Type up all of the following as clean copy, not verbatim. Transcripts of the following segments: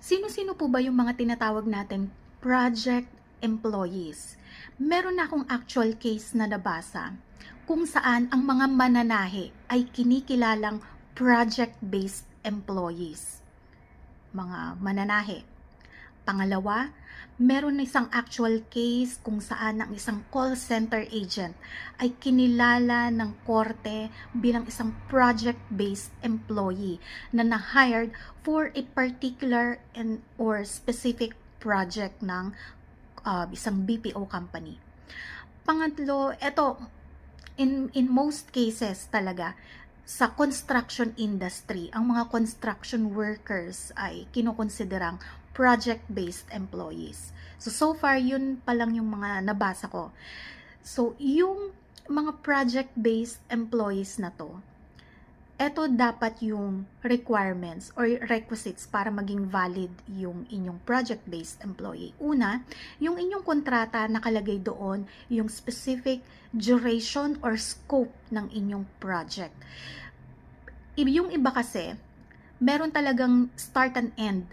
Sino-sino po ba yung mga tinatawag nating project employees? Meron na akong actual case na nabasa kung saan ang mga mananahe ay kinikilalang project-based employees. Mga mananahe. Pangalawa, meron na isang actual case kung saan ang isang call center agent ay kinilala ng korte bilang isang project-based employee na na-hired for a particular or specific project ng isang BPO company. Pangatlo, eto, in most cases talaga, sa construction industry, ang mga construction workers ay kinokonsiderang project-based employees. So far, yun pa lang yung mga nabasa ko. So, yung mga project-based employees na to, eto dapat yung requirements or requisites para maging valid yung inyong project-based employee. Una, yung inyong kontrata nakalagay doon yung specific duration or scope ng inyong project. Yung iba kasi, meron talagang start and end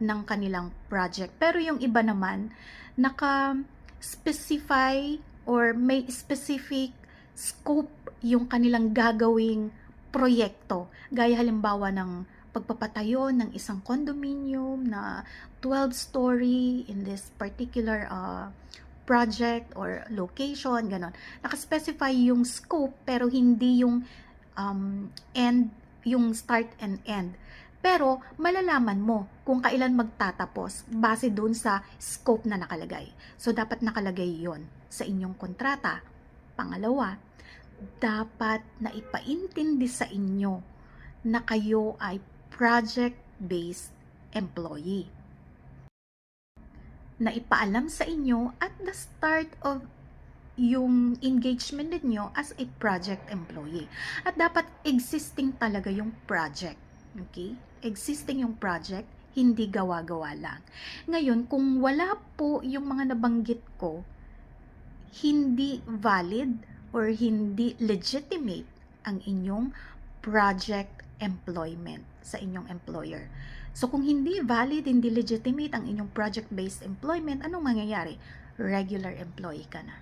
ng kanilang project. Pero yung iba naman, naka-specify or may specific scope yung kanilang gagawing proyekto. Gaya halimbawa ng pagpapatayo ng isang condominium na 12-story in this particular project or location, ganon. Naka-specify yung scope pero hindi yung end, yung start and end. Pero malalaman mo kung kailan magtatapos base dun sa scope na nakalagay. So dapat nakalagay yon sa inyong kontrata. Pangalawa, dapat na ipaintindi sa inyo na kayo ay project-based employee. Na ipaalam sa inyo at the start of yung engagement ninyo as a project employee. At dapat existing talaga yung project. Okay? Existing yung project, hindi gawa-gawa lang. Ngayon, kung wala po yung mga nabanggit ko, hindi valid or hindi legitimate ang inyong project employment sa inyong employer. So kung hindi valid, hindi legitimate ang inyong project-based employment, anong mangyayari? Regular employee ka na.